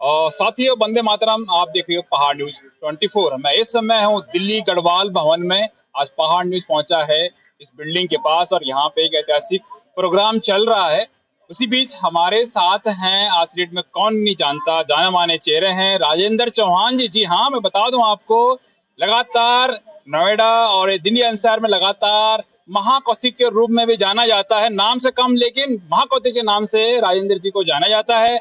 और साथियों, वंदे मातरम। आप देख रहे हो पहाड़ न्यूज 24। मैं इस समय हूँ दिल्ली गढ़वाल भवन में। आज पहाड़ न्यूज पहुंचा है इस बिल्डिंग के पास और यहाँ पे एक ऐतिहासिक प्रोग्राम चल रहा है। उसी बीच हमारे साथ हैं, आज की डेट में कौन नहीं जानता, जाने माने चेहरे हैं राजेंद्र चौहान जी। जी हाँ, मैं बता दूं आपको, लगातार नोएडा और दिल्ली एनसीआर में लगातार महाकौतिक के रूप में भी जाना जाता है। नाम से कम लेकिन महाकौतिक के नाम से राजेंद्र जी को जाना जाता है।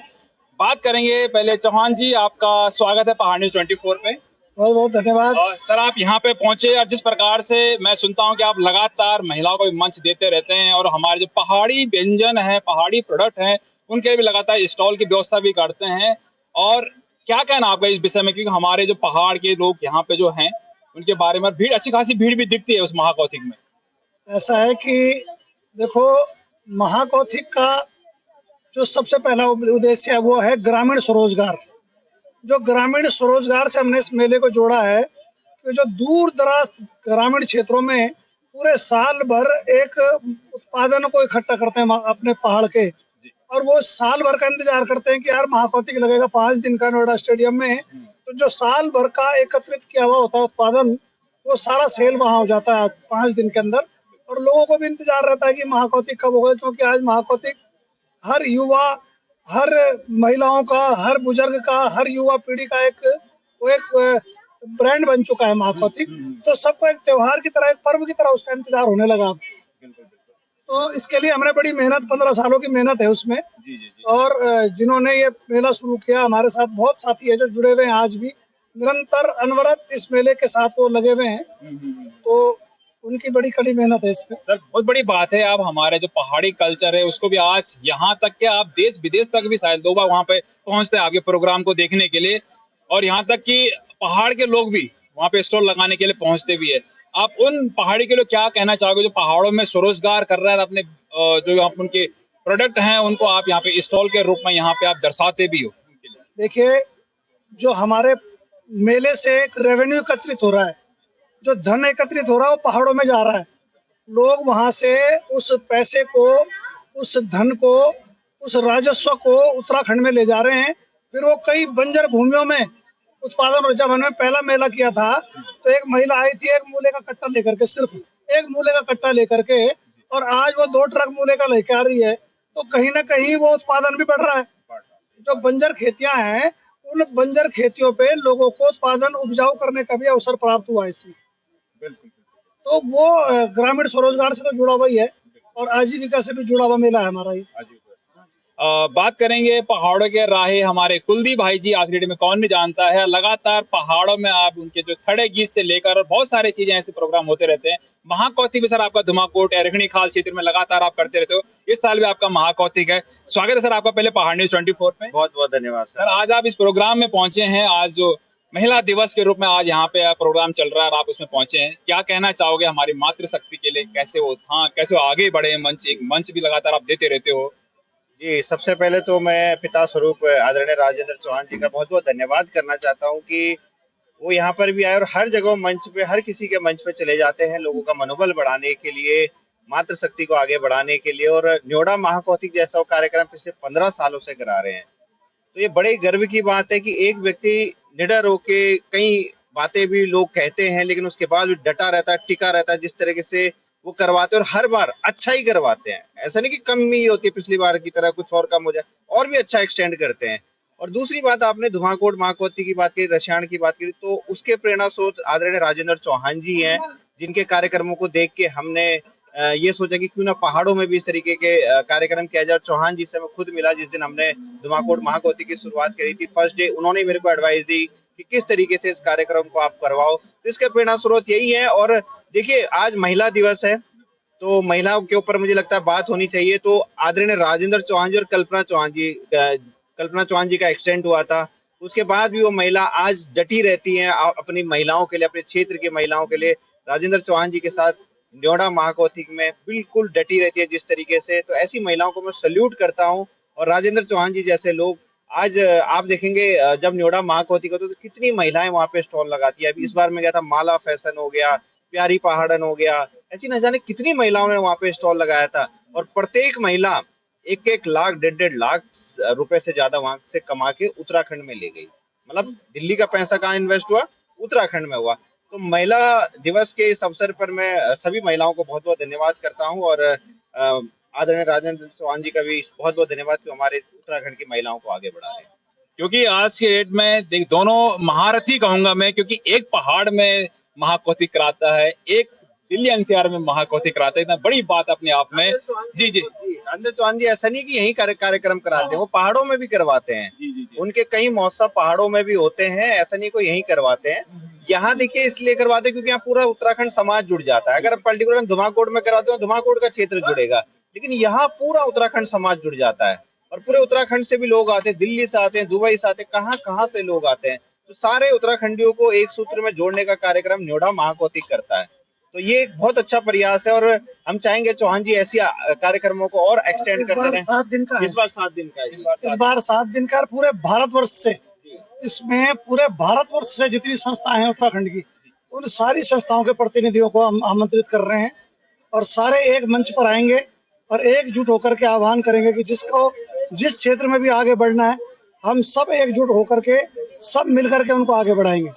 बात करेंगे पहले चौहान जी, आपका स्वागत है पहाड़ न्यूज 24 पे। बहुत बहुत धन्यवाद। और सर, आप यहाँ पे पहुंचे और जिस प्रकार से मैं सुनता हूँ कि आप लगातार महिलाओं को मंच देते रहते हैं और हमारे जो पहाड़ी व्यंजन है, पहाड़ी प्रोडक्ट हैं, उनके भी लगातार स्टॉल की व्यवस्था भी करते हैं। और क्या कहना आपका इस विषय में, क्योंकि हमारे जो पहाड़ के लोग यहाँ पे जो हैं उनके बारे में भीड़, अच्छी खासी भीड़ भी दिखती है उस महाकौतिक में। ऐसा है कि देखो, महाकौतिक का जो सबसे पहला उद्देश्य है वो है ग्रामीण स्वरोजगार। जो ग्रामीण स्वरोजगार से हमने इस मेले को जोड़ा है कि जो दूर दराज ग्रामीण क्षेत्रों में पूरे साल भर एक उत्पादन को इकट्ठा करते हैं अपने पहाड़ के, और वो साल भर का इंतजार करते हैं कि यार महाकौतिक लगेगा 5 दिन का नोएडा स्टेडियम में। तो जो साल भर का एकत्रित किया हुआ होता है उत्पादन, वो सारा सेल वहाँ हो जाता है 5 दिन के अंदर। और लोगों को भी इंतजार रहता है कि महाकौतिक कब होगा, क्योंकि आज महाकौतिक हर युवा, हर महिलाओं का, हर बुजुर्ग का, हर युवा पीढ़ी का एक ब्रांड बन चुका है महाकौतिक। तो सबको एक त्योहार की तरह, एक पर्व की तरह उसका इंतजार होने लगा। तो इसके लिए हमने बड़ी मेहनत, 15 सालों की मेहनत है उसमें। और जिन्होंने ये मेला शुरू किया, हमारे साथ बहुत साथी है जो जुड़े हुए हैं, आज भी निरंतर अनवरत इस मेले के साथ वो लगे हुए हैं। तो उनकी बड़ी कड़ी मेहनत है इसमें। सर, बहुत बड़ी बात है, आप हमारे जो पहाड़ी कल्चर है उसको भी आज यहाँ तक कि आप देश विदेश तक भी शायद लोग वहाँ पे पहुँचते हैं आपके प्रोग्राम को देखने के लिए। और यहाँ तक कि पहाड़ के लोग भी वहाँ पे स्टॉल लगाने के लिए पहुँचते भी है। आप उन पहाड़ी के लोग क्या कहना चाहोगे जो पहाड़ों में स्वरोजगार कर रहे हैं, अपने जो आप उनके प्रोडक्ट हैं उनको आप यहाँ पे स्टॉल के रूप में यहाँ पे आप दर्शाते भी हो? देखिए, जो हमारे मेले से एक रेवेन्यू एकत्रित हो रहा है, जो धन एकत्रित हो रहा है वो पहाड़ों में जा रहा है। लोग वहां से उस पैसे को, उस धन को, उस राजस्व को उत्तराखंड में ले जा रहे हैं। फिर वो कई बंजर भूमियों में उत्पादन हो। जब हमने पहला मेला किया था तो एक महिला आई थी एक मूले का कट्टा लेकर के, सिर्फ एक मूले का कट्टा लेकर के, और आज वो 2 ट्रक मूले का लेकर आ रही है। तो कहीं ना कहीं वो उत्पादन भी बढ़ रहा है। जो बंजर खेतियां हैं, उन बंजर खेतियों पे लोगों को उत्पादन, उपजाऊ करने का भी अवसर प्राप्त हुआ इसमें। तो वो ग्रामीण स्वरोजगार से तो जुड़ा हुआ ही है और आजीविका से भी जुड़ा हुआ मेला है हमारा ये। बात करेंगे पहाड़ों के राहे, हमारे कुलदीप भाई जी, आज में कौन नहीं जानता है। लगातार पहाड़ों में आप उनके जो थड़े गीत से लेकर और बहुत सारी चीजें ऐसे प्रोग्राम होते रहते हैं। महाकौतिक भी सर आपका धुमाकोट एरगनी खाल क्षेत्र में लगातार आप करते रहते हो, इस साल भी आपका महाकौतिक है। स्वागत है सर आपका पहले पहाड़ न्यूज 24 में। बहुत बहुत धन्यवाद सर। आज आप इस प्रोग्राम में पहुंचे हैं, आज जो महिला दिवस के रूप में आज यहाँ पे प्रोग्राम चल रहा है और आप उसमें पहुंचे हैं, क्या कहना चाहोगे हमारी मातृशक्ति के लिए? कैसे वो था, कैसे वो आगे बढ़े? एक मंच भी लगातार आप देते रहते हो। जी, सबसे पहले तो मैं पिता स्वरूप आदरणीय राजेंद्र चौहान जी का बहुत बहुत धन्यवाद करना चाहता हूँ कि वो यहाँ पर भी आए और हर जगह मंच पे, हर किसी के मंच पे चले जाते हैं लोगों का मनोबल बढ़ाने के लिए, मातृशक्ति को आगे बढ़ाने के लिए। और न्योड़ा महाकौतिक जैसा कार्यक्रम पिछले 15 सालों से करा रहे हैं। तो ये बड़े गर्व की बात है कि एक व्यक्ति निडर होके, कई बातें भी लोग कहते हैं लेकिन उसके बाद भी डटा रहता है, टिका रहता है, जिस तरीके से वो करवाते हैं और हर बार अच्छा ही करवाते हैं। ऐसा नहीं कि कमी होती है पिछली बार की तरह, कुछ और कम हो जाए, और भी अच्छा एक्सटेंड करते हैं। और दूसरी बात, आपने धुमाकोट महाकौतिक की बात की, रसियाण की बात की, तो उसके प्रेरणा स्रोत आदरणीय राजेंद्र चौहान जी हैं, जिनके कार्यक्रमों को देख के हमने ये सोचा कि क्यों ना पहाड़ों में भी इस तरीके के कार्यक्रम किया जाए। चौहान जी से मैं खुद मिला जिस दिन हमने धुमाकोट महाकौतिक की शुरुआत करी थी। फर्स्ट डे उन्होंने मेरे को एडवाइस दी कि किस तरीके से इस कार्यक्रम को आप करवाओ। तो इसका प्रेरणा स्रोत यही है। और देखिए, आज महिला दिवस है तो महिलाओं के ऊपर मुझे लगता है बात होनी चाहिए। तो आदरणीय राजेंद्र चौहान जी और कल्पना चौहान जी का एक्सीडेंट हुआ था, उसके बाद भी वो महिला आज डटी रहती हैं अपनी महिलाओं के लिए, अपने क्षेत्र की महिलाओं के लिए। राजेंद्र चौहान जी के साथ न्योड़ा महाकौतिक में बिल्कुल डटी रहती है जिस तरीके से। तो ऐसी महिलाओं को मैं सल्यूट करता हूँ। और राजेंद्र चौहान जी जैसे लोग, आज आप देखेंगे जब न्योड़ा महाकौतिक होता है तो कितनी महिलाएं वहां पे स्टॉल लगाती है। अभी इस बार मैं गया था, माला फैशन हो गया, प्यारी पहाड़न हो गया, ऐसी न जाने कितनी महिलाओं ने वहां पे स्टॉल लगाया था। और प्रत्येक महिला 1-1 लाख, 1.5 लाख रुपए से ज्यादा वहां से कमा के उत्तराखंड में ले गई। मतलब दिल्ली का पैसा कहाँ इन्वेस्ट हुआ? उत्तराखंड में हुआ। तो महिला दिवस के इस अवसर पर मैं सभी महिलाओं को बहुत बहुत धन्यवाद करता हूँ, और आदरणीय राजेंद्र चौहान जी का भी बहुत बहुत धन्यवाद कि हमारे उत्तराखंड की महिलाओं को आगे बढ़ा रहे हैं। क्योंकि आज के डेट में देख दोनों महारथी कहूंगा मैं, क्योंकि एक पहाड़ में महाकौतिक कराता है, एक दिल्ली एनसीआर में महाकौतिक कराता है। इतना बड़ी बात अपने आप में। जी जी राजेंद्र चौहान जी ऐसा नहीं कि यही कार्यक्रम कराते हैं, वो पहाड़ों में भी करवाते हैं। जी। उनके कई महोत्सव पहाड़ों में भी होते हैं, ऐसा नहीं कोई यही करवाते हैं। यहाँ देखिए इसलिए करवाते हैं क्योंकि यहाँ पूरा उत्तराखंड समाज जुड़ जाता है। अगर पर्टिकुलर धुमाकोट में कराते हो, धुमाकोट का क्षेत्र जुड़ेगा, लेकिन यहाँ पूरा उत्तराखंड समाज जुड़ जाता है, और पूरे उत्तराखंड से भी लोग आते हैं, दिल्ली से आते हैं, दुबई से आते हैं, कहाँ से लोग आते हैं। तो सारे उत्तराखंडियों को एक सूत्र में जोड़ने का कार्यक्रम न्योडा महाकौतिक करता है। तो ये एक बहुत अच्छा प्रयास है, और हम चाहेंगे चौहान जी ऐसी कार्यक्रमों को और एक्सटेंड करते रहें। 7 दिन का इस बार 7 दिन का है। इस बार 7 दिन का पूरे भारतवर्ष से, इसमें पूरे भारतवर्ष से जितनी संस्थाएं हैं उत्तराखंड की, उन सारी संस्थाओं के प्रतिनिधियों को हम आमंत्रित कर रहे हैं, और सारे एक मंच पर आएंगे और एकजुट होकर के आह्वान करेंगे कि जिसको जिस क्षेत्र में भी आगे बढ़ना है, हम सब एकजुट होकर के सब मिलकर के उनको आगे बढ़ाएंगे।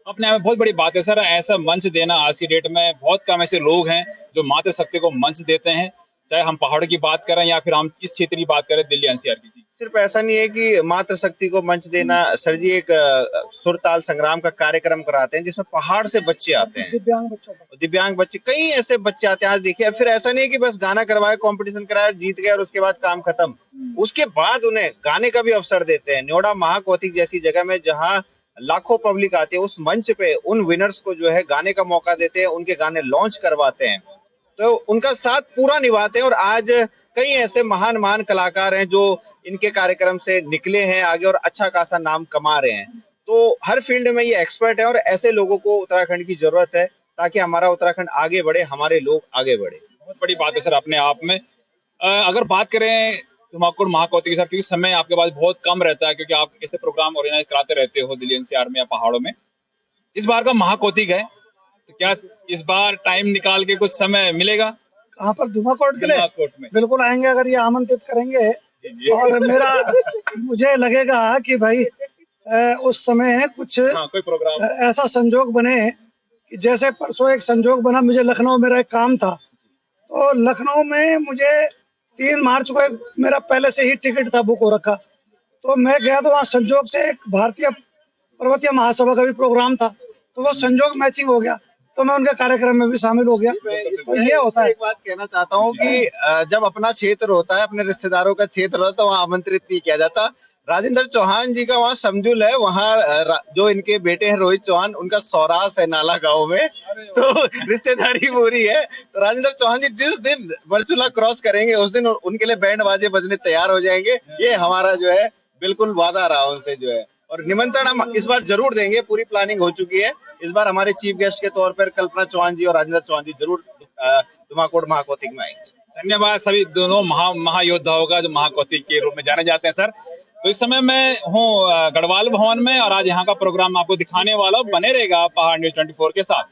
अपने आप में बहुत बड़ी बात है सर, ऐसा मंच देना। आज की डेट में बहुत कम ऐसे लोग हैं जो मातृशक्ति को मंच देते हैं, चाहे हम पहाड़ों की बात करें या फिर हम इस क्षेत्र की बात करें, दिल्ली एनसीआर की। सिर्फ ऐसा नहीं है कि मातृशक्ति को मंच देना सर जी, एक सुरताल संग्राम का कार्यक्रम कराते हैं जिसमें पहाड़ से बच्चे आते हैं, दिव्यांग बच्चे, कई ऐसे बच्चे आते हैं। आज देखिए फिर ऐसा नहीं है कि बस गाना करवाए, कंपटीशन कराया, जीत गए और उसके बाद काम खत्म। उसके बाद उन्हें गाने का भी अवसर देते हैं। न्योडा महाकौतिक जैसी जगह में जहाँ लाखों पब्लिक आती है, उस मंच पे उन विनर्स को जो है गाने का मौका देते हैं, उनके गाने लॉन्च करवाते हैं, तो उनका साथ पूरा निभाते हैं। और आज कई ऐसे महान कलाकार हैं जो इनके कार्यक्रम से निकले हैं आगे और अच्छा खासा नाम कमा रहे हैं। तो हर फील्ड में ये एक्सपर्ट है, और ऐसे लोगों को उत्तराखंड की जरूरत है ताकि हमारा उत्तराखंड आगे बढ़े, हमारे लोग आगे बढ़े। बहुत बड़ी बात है सर अपने आप में। अगर बात करें धुमाकोट महाकौतिक के साथ, क्योंकि समय आपके पास बहुत कम रहता है, क्योंकि आप ऐसे प्रोग्राम ऑर्गेनाइज कराते रहते हो दिल्ली एनसीआर में या पहाड़ों में। इस बार का महाकौतिक है, तो क्या इस बार टाइम निकाल के कुछ समय मिलेगा? कहाँ पर? धुमाकोट के लिए? धुमाकोट में बिल्कुल आएंगे, अगर ये आमंत्रित करेंगे। और मुझे लगेगा कि भाई उस समय कुछ कोई प्रोग्राम ऐसा संजोग बने कि जैसे परसों एक संजोग बना, मुझे लखनऊ मेरा एक काम था, तो लखनऊ में मुझे 3 मार्च को एक मेरा पहले से ही टिकट था, बुक हो रखा, तो मैं गया, तो वहाँ संजोग से एक भारतीय पर्वतीय महासभा का भी प्रोग्राम था, तो वो संजोग मैचिंग हो गया, तो मैं उनके कार्यक्रम में भी शामिल हो गया। तो ये होता है। एक बात कहना चाहता हूँ कि जब अपना क्षेत्र होता है, अपने रिश्तेदारों का क्षेत्र होता है, तो वहाँ आमंत्रित नहीं किया जाता। राजेंद्र चौहान जी का वहाँ समझुल है, वहाँ जो इनके बेटे हैं रोहित चौहान, उनका सौरास है नाला गांव में, तो रिश्तेदारी पूरी है। तो राजेंद्र चौहान जी जिस दिन वर्चुला क्रॉस करेंगे उस दिन उनके लिए बैंड बाजे बजने तैयार हो जाएंगे। ये हमारा जो है बिल्कुल वादा रहा उनसे जो है, और निमंत्रण हम इस बार जरूर देंगे, पूरी प्लानिंग हो चुकी है। इस बार हमारे चीफ गेस्ट के तौर पर कल्पना चौहान जी और राजेंद्र चौहान जी जरूर धुमाकोट महाकौतिक में आएंगे। धन्यवाद सभी दोनों महायोद्धाओं का जो महाकौतिक के रूप में जाने जाते हैं सर। तो इस समय मैं हूँ गढ़वाल भवन में, और आज यहाँ का प्रोग्राम आपको दिखाने वाला, बने रहेगा पहाड़ न्यूज़ 24 के साथ।